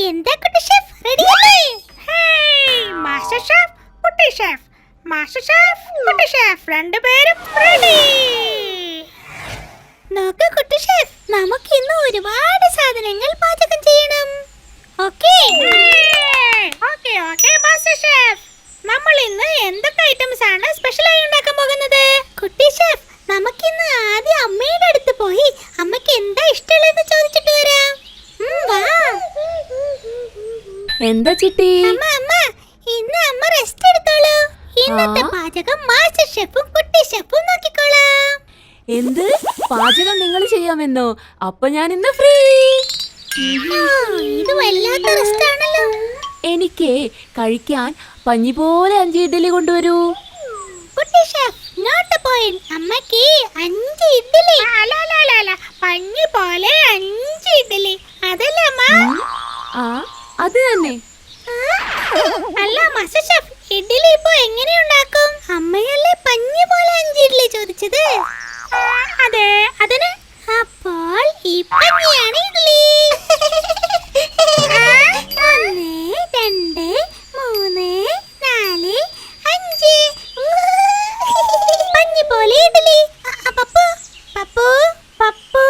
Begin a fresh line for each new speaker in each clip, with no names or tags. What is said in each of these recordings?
എന്താ കുട്ടി ഷെഫ് റെഡിയല്ലേ? മാസ്റ്റർ ഷെഫ്, കുട്ടി ഷെഫ്, മാസ്റ്റർ ഷെഫ്, കുട്ടി ഷെഫ് രണ്ടുപേരും റെഡി. നോക്ക് കുട്ടി ഷെഫ്, നമുക്ക് ഇന്ന് ഒരുപാട് സാധനങ്ങൾ പാചകം ചെയ്യണം. Okay okay okay master chef, നമ്മൾ ഇന്ന് എന്തൊക്കെ ഐറ്റംസ് ആണ് സ്പെഷ്യൽ ആയി ഉണ്ടാക്കാൻ പോകുന്നത്? കുട്ടി ഷെഫ്, നമുക്കിന്ന് ആദ്യം അമ്മയുടെ അടുത്ത് പോയി അമ്മയ്ക്ക് എന്താ ഇഷ്ടമുള്ളതെന്ന് ചോദിച്ചിട്ട് വരാം. വാ.
എന്താ ചിട്ടി?
അമ്മ ഇന്ന് അമ്മ റെസ്റ്റ് എടുത്തോളൂ. ഇന്നത്തെ പാചകം മാസ്റ്റർ ഷെഫും കുട്ടി ഷെഫും നോക്കിക്കോളാം.
എന്ത് പാചകം നിങ്ങൾ ചെയ്യാമെന്നോ? അപ്പൊ ഞാൻ ഇന്ന് ഫ്രീ.
ഇത് വല്ലാത്ത റെസ്റ്റ് ആണല്ലോ.
എനിക്ക് കഴിക്കാൻ പഞ്ഞി പോലെ 5 ഇഡ്ഡലി കൊണ്ടുവരൂ.
കുട്ടി ഷെഫ്, നോട്ട് പോയിന്റ്. അമ്മക്ക് 5 ഇഡ്ഡലി. അല്ല, പഞ്ഞി പോലെ 5 ഇഡ്ഡലി. അതല്ലേ അമ്മ?
ആ അത് തന്നെ.
അല്ല മാസ്റ്റർ ഷെഫ്, ഇഡ്ഡലി ഇപ്പോ എങ്ങനെ ഉണ്ടാക്കും? അമ്മയല്ലേ പഞ്ഞി പോലെ 5 ഇഡ്ഡലി ചോദിച്ചത്? അതെ, അതിന് അപ്പോൾ ഈ പഞ്ഞിയാണ് ഇഡ്ഡലി. 1 2 3 4 5 പഞ്ഞി പോലെ ഇഡ്ഡലി. പപ്പു പപ്പു പപ്പു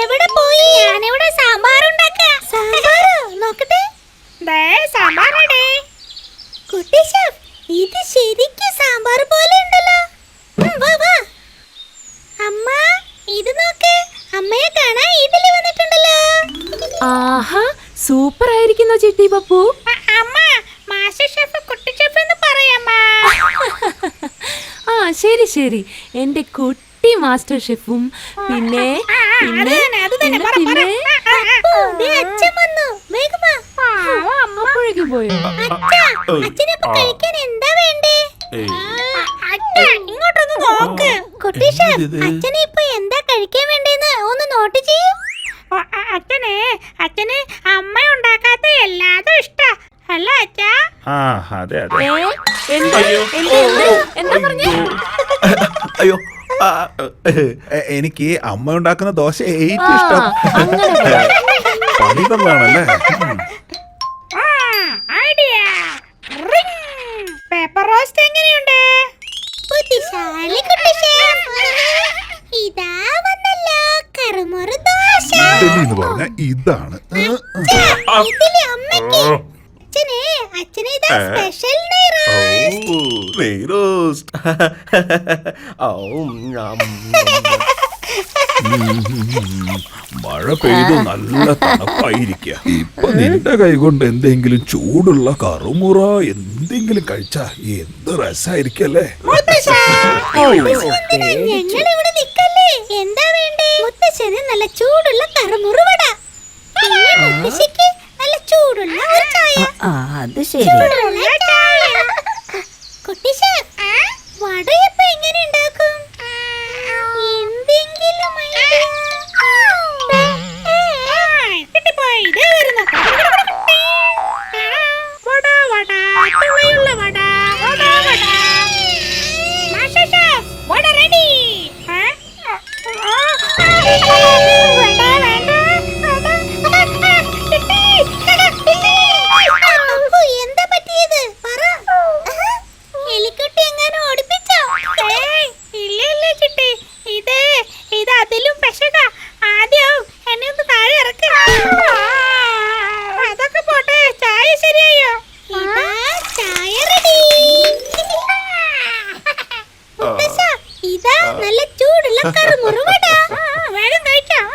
എവിടെ പോയി? ഞാനിവിടെ സാമ്പാർ ഉണ്ടാക്കാം. സാമ്പാറോ? നോക്കട്ടെ. സാമ്പാറേ കുട്ടി ഷെഫ്, ഇത് ശരിക്കും സാമ്പാർ പോലെ ഉണ്ടല്ലോ. വാ അമ്മ, ഇത് നോക്ക്. അമ്മയെ കാണാൻ ഇഡ്ഡലി വന്നിട്ടുണ്ടല്ലോ.
ആഹാ, സൂപ്പർ ആയിരിക്കുന്നോ ചിട്ടി പപ്പു?
അമ്മ, മാസ്റ്റർ ഷെഫ് കുട്ടി ഷെഫ് എന്ന് പറയാമ്മ.
ആ ശരി ശരി, എന്റെ കുട്ടി മാസ്റ്റർ ഷെഫും പിന്നെ
അച്ഛൻ വന്നു. വേഗം വാ.
അപ്പോഴേക്കും പോയോ?
അച്ഛനിപ്പോ കഴിക്കാൻ എന്താ വേണ്ടേ? ഇങ്ങോട്ടൊന്ന് നോക്ക്. കുട്ടി ഷെഫ്, അച്ഛനെ ഇപ്പൊ എന്താ കഴിക്കാൻ വേണ്ടേന്ന് ഒന്ന് നോട്ട് ചെയ്യൂ. അച്ഛന് അമ്മ ഉണ്ടാക്കാത്ത എല്ലാതും ഇഷ്ടാ അല്ല അച്ഛാ?
അതെ
എന്താ പറഞ്ഞേ?
അയ്യോ, എനിക്ക് അമ്മ ഉണ്ടാക്കുന്ന ദോശ ഏറ്റവും ഇഷ്ടം. പണി തന്നാണല്ലേ.
പേപ്പർ റോസ്റ്റ് എങ്ങനെയുണ്ട്? ബുദ്ധിശാലി കുട്ടി ഷെഫ്. ഇതാ വന്നല്ലോ കറുമുറു ദോശ.
ഇഡ്ഡലി എന്ന് പറഞ്ഞ ഇതാണ്.
ഇഡ്ഡലി അമ്മയ്ക്ക്. അച്ഛനെ ഇതാ സ്പെഷ്യൽ
നെയ് റോസ്റ്റ്. മഴ പെയ്ത് നല്ല തണുപ്പായിരിക്കുക. ഇപ്പൊ നിന്റെ കൈകൊണ്ട് എന്തെങ്കിലും ചൂടുള്ള കറുമുറ എന്തെങ്കിലും കഴിച്ചാ എന്ത് രസായിരിക്കല്ലേ.
ഞങ്ങൾ ഇവിടെ നിക്കല്ലേ? എന്താ വേണ്ടേ? മുത്തശ്ശന് നല്ല ചൂടുള്ള കറുമുറു വട, പിന്നെ മുത്തശ്ശിക്ക് നല്ല ചൂടുള്ള ഒരു ചായ.
അത് ശരി.
കുട്ടി ഷെഫ്, വടയപ്പം എങ്ങനെ ഉണ്ടാക്കും? എന്തെങ്കിലും എന്താ പറ്റിയത്? പറ. എലിക്കുട്ടി എങ്ങാനും ഓടിപ്പിച്ചോ? ഇല്ല ചിട്ടി, ഇത് അതിലും പെശക. ആദ്യം എന്നെ ഒന്ന് താഴെ ഇറക്ക്. അതൊക്കെ പോട്ടെ, ചായ ശരിയായോ? ചായ റെഡി. ഇതാ നല്ല ചൂടുള്ള കറുമുറു വട. വേഗം കഴിക്കാം.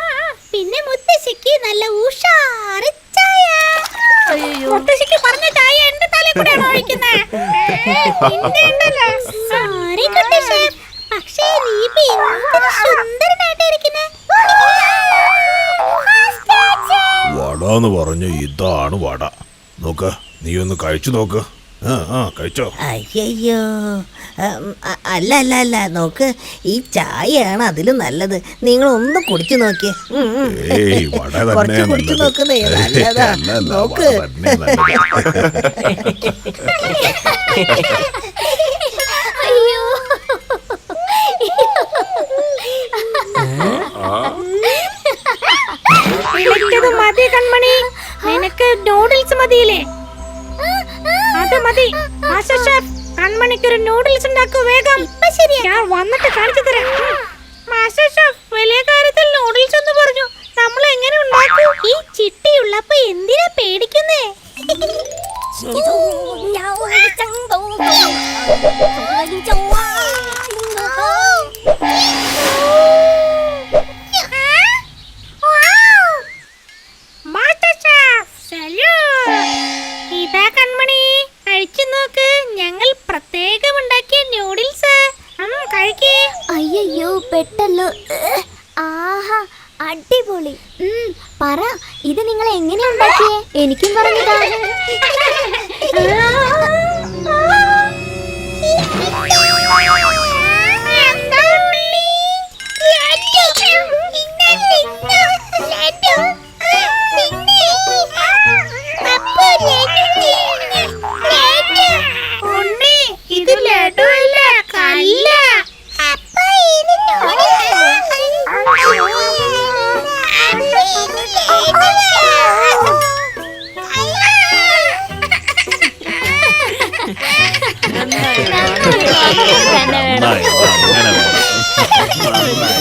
പിന്നെ മുത്തശ്ശിക്ക് നല്ല ഉഷാറ് ചായ. മുത്തശ്ശിക്ക് പറഞ്ഞ ചായ എന്റെ തലയിൽ കൂടെയാണ് ഒഴിക്കുന്നത്. സോറി കുട്ടി ഷെഫ്, പക്ഷേ നീ എന്തൊരു സുന്ദരനായിട്ടിരിക്കുന്നെ.
വട എന്ന് പറഞ്ഞ ഇതാണ് വട. നോക്ക്, നീ ഒന്ന് കഴിച്ചു നോക്ക്. കഴിച്ചോ?
അയ്യോ, അല്ല നോക്ക്, ഈ ചായയാണ് അതിലും നല്ലത്. നിങ്ങൾ ഒന്ന് കുടിച്ചു നോക്കിയേ. കുറച്ച് കുടിച്ചു നോക്കുന്നേ, നല്ലതാ. നോക്ക്.
അയ്യോ നൂഡിൽസ് ഉണ്ടാക്കൂ വേഗം. ഇപ്പൊ ശരിയാ, ഞാൻ വന്നിട്ട് കാണിച്ചു തരാം. മാസ്റ്റർ ഷെഫ് വലിയ കാര്യത്തിൽ നൂഡിൽസ് എന്ന് പറഞ്ഞു. നമ്മൾ എങ്ങനെ ഉണ്ടാക്കും? ഈ ചിട്ടിയുള്ളപ്പോ എന്തിനാ പേടിക്കുന്നേ? Master chef salute. ഇതാ കൺമണി, കഴിച്ചു നോക്ക്. ഞങ്ങൾ പ്രത്യേകം ഉണ്ടാക്കിയ നൂഡിൽസ്. കഴിക്കേ.
അയ്യോ പെട്ടല്ലോ. ആഹാ അടിപൊളി. പറ, ഇത് നിങ്ങൾ എങ്ങനെ ഉണ്ടാക്കിയേ? എനിക്കും പറഞ്ഞതാ.
ഇത് ലഡു അല്ല, കല്ല.
നന്നായി, അങ്ങനെ വേണം.